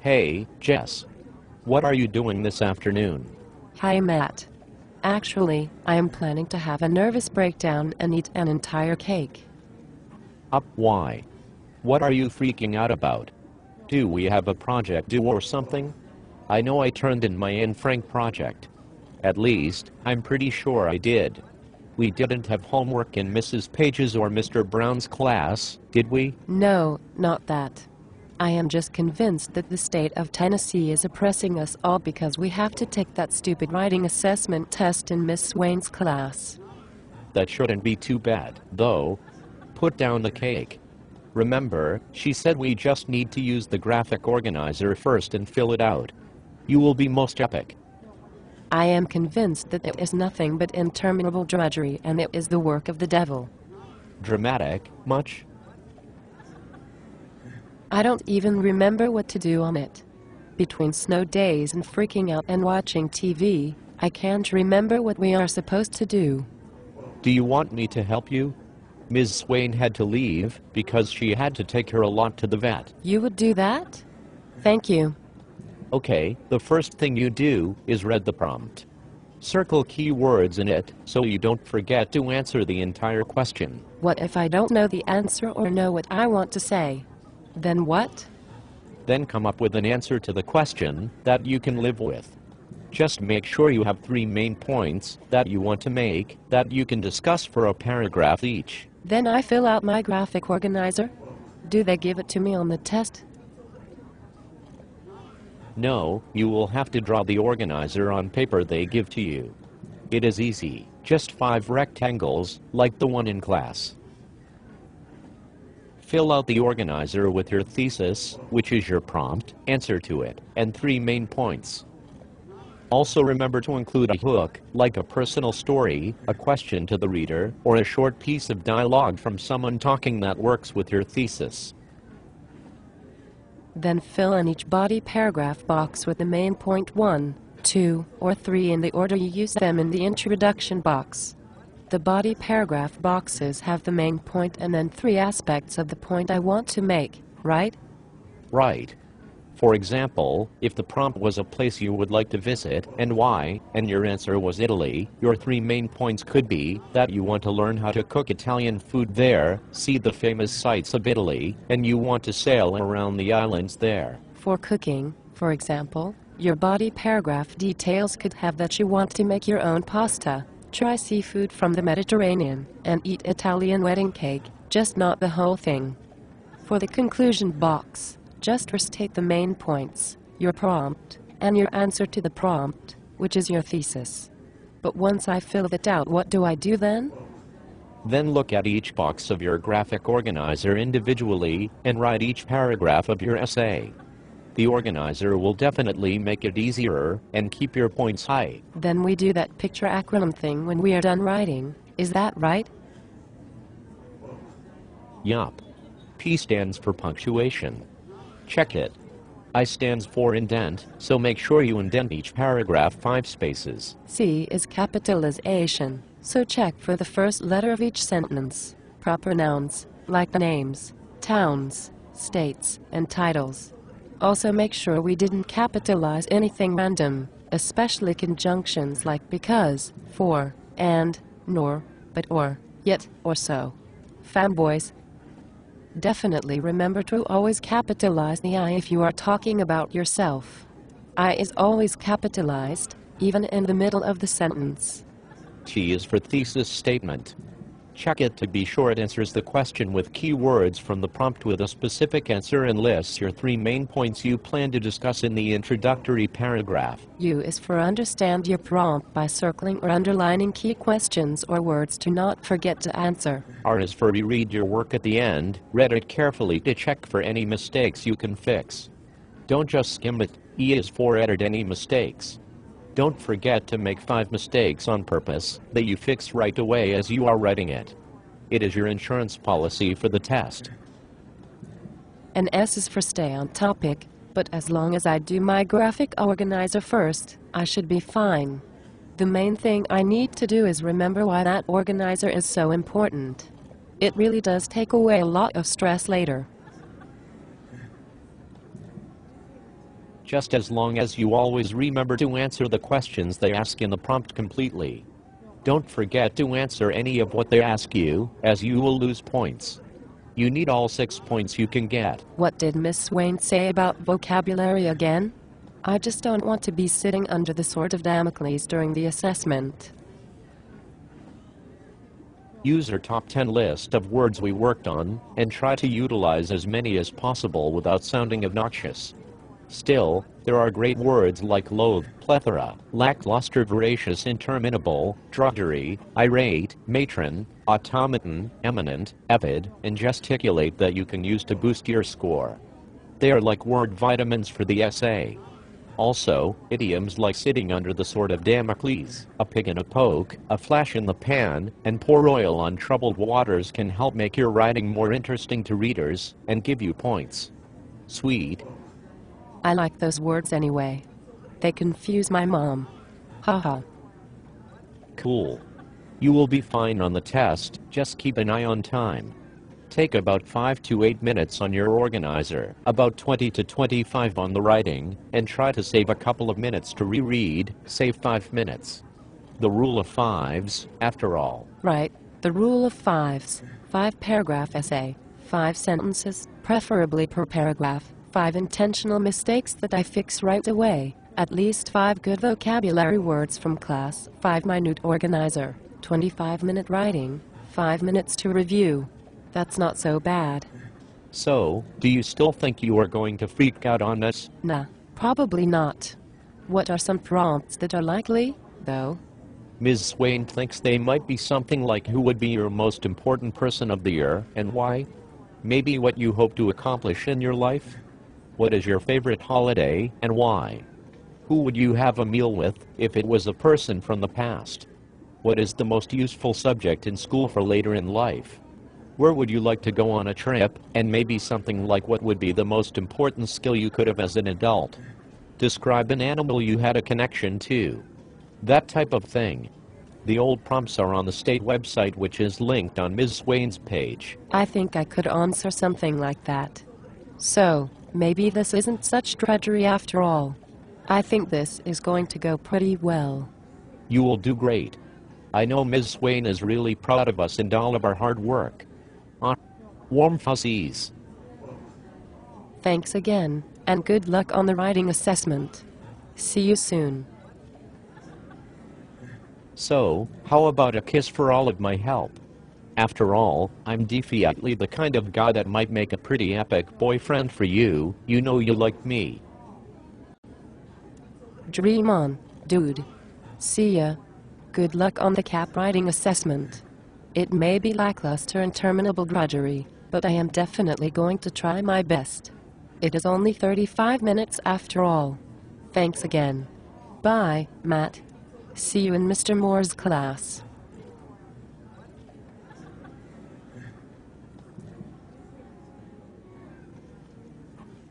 Hey, Jess. What are you doing this afternoon? Hi, Matt. Actually, I am planning to have a nervous breakdown and eat an entire cake. Why? What are you freaking out about? Do we have a project due or something? I know I turned in my Anne Frank project. At least, I'm pretty sure I did. We didn't have homework in Mrs. Page's or Mr. Brown's class, did we? No, not that. I am just convinced that the state of Tennessee is oppressing us all because we have to take that stupid writing assessment test in Miss Swain's class. That shouldn't be too bad, though. Put down the cake. Remember, she said we just need to use the graphic organizer first and fill it out. You will be most epic. I am convinced that it is nothing but interminable drudgery and it is the work of the devil. Dramatic, much? I don't even remember what to do on it. Between snow days and freaking out and watching TV, I can't remember what we are supposed to do. Do you want me to help you? Ms. Swain had to leave because she had to take her lot to the vet. You would do that? Thank you. Okay, the first thing you do is read the prompt. Circle key words in it so you don't forget to answer the entire question. What if I don't know the answer or know what I want to say? Then what? Then come up with an answer to the question that you can live with. Just make sure you have 3 main points that you want to make that you can discuss for a paragraph each. Then I fill out my graphic organizer? Do they give it to me on the test? No, you will have to draw the organizer on paper they give to you. It is easy, just 5 rectangles, like the one in class. Fill out the organizer with your thesis, which is your prompt, answer to it, and 3 main points. Also remember to include a hook, like a personal story, a question to the reader, or a short piece of dialogue from someone talking that works with your thesis. Then fill in each body paragraph box with the main point 1, 2, or 3 in the order you use them in the introduction box. The body paragraph boxes have the main point and then 3 aspects of the point I want to make, right? Right. For example, if the prompt was a place you would like to visit and why, and your answer was Italy, your 3 main points could be that you want to learn how to cook Italian food there, see the famous sights of Italy, and you want to sail around the islands there. For cooking, for example, your body paragraph details could have that you want to make your own pasta, try seafood from the Mediterranean, and eat Italian wedding cake, just not the whole thing. For the conclusion box, just restate the main points, your prompt, and your answer to the prompt, which is your thesis. But once I fill it out, what do I do then? Then look at each box of your graphic organizer individually and write each paragraph of your essay. The organizer will definitely make it easier and keep your points high. Then we do that picture acronym thing when we are done writing, is that right? Yup. P stands for punctuation. Check it. I stands for indent, so make sure you indent each paragraph 5 spaces. C is capitalization, so check for the first letter of each sentence. Proper nouns, like names, towns, states, and titles. Also make sure we didn't capitalize anything random, especially conjunctions like because, for, and, nor, but or, yet, or so. Fanboys. Definitely remember to always capitalize the I if you are talking about yourself. I is always capitalized, even in the middle of the sentence. T is for thesis statement. Check it to be sure it answers the question with key words from the prompt with a specific answer and lists your 3 main points you plan to discuss in the introductory paragraph. U is for understand your prompt by circling or underlining key questions or words to not forget to answer. R is for reread your work at the end, read it carefully to check for any mistakes you can fix. Don't just skim it. E is for edit any mistakes. Don't forget to make 5 mistakes on purpose that you fix right away as you are writing it. It is your insurance policy for the test. And S is for stay on topic, but as long as I do my graphic organizer first, I should be fine. The main thing I need to do is remember why that organizer is so important. It really does take away a lot of stress later. just as long as you always remember to answer the questions they ask in the prompt completely. Don't forget to answer any of what they ask you, as you will lose points. You need all 6 points you can get. What did Miss Swain say about vocabulary again? I just don't want to be sitting under the sword of Damocles during the assessment. Use our top 10 list of words we worked on, and try to utilize as many as possible without sounding obnoxious. Still, there are great words like loathe, plethora, lackluster, voracious, interminable, drudgery, irate, matron, automaton, eminent, epid, and gesticulate that you can use to boost your score. They are like word vitamins for the essay. Also, idioms like sitting under the sword of Damocles, a pig in a poke, a flash in the pan, and pour oil on troubled waters can help make your writing more interesting to readers and give you points. Sweet. I like those words anyway. They confuse my mom. Haha. Cool. You will be fine on the test, just keep an eye on time. Take about 5 to 8 minutes on your organizer, about 20 to 25 on the writing, and try to save a couple of minutes to reread, save 5 minutes. The rule of fives, after all. Right, the rule of fives. 5-paragraph essay, 5 sentences, preferably per paragraph, 5 intentional mistakes that I fix right away, at least 5 good vocabulary words from class, 5 minute organizer, 25-minute writing, 5 minutes to review. That's not so bad. So, do you still think you are going to freak out on us? Nah, probably not. What are some prompts that are likely, though? Ms. Swain thinks they might be something like who would be your most important person of the year, and why? Maybe what you hope to accomplish in your life? What is your favorite holiday, and why? Who would you have a meal with, if it was a person from the past? What is the most useful subject in school for later in life? Where would you like to go on a trip, and maybe something like what would be the most important skill you could have as an adult? Describe an animal you had a connection to. That type of thing. The old prompts are on the state website, which is linked on Ms. Swain's page. I think I could answer something like that. So, maybe this isn't such drudgery after all. I think this is going to go pretty well. You will do great. I know Ms. Swain is really proud of us and all of our hard work. Warm fuzzies. Thanks again, and good luck on the writing assessment. See you soon. So, how about a kiss for all of my help? After all, I'm definitely the kind of guy that might make a pretty epic boyfriend for you. You know you like me. Dream on, dude. See ya. Good luck on the TCAP writing assessment. It may be lackluster and interminable drudgery, but I am definitely going to try my best. It is only 35 minutes after all. Thanks again. Bye, Matt. See you in Mr. Moore's class.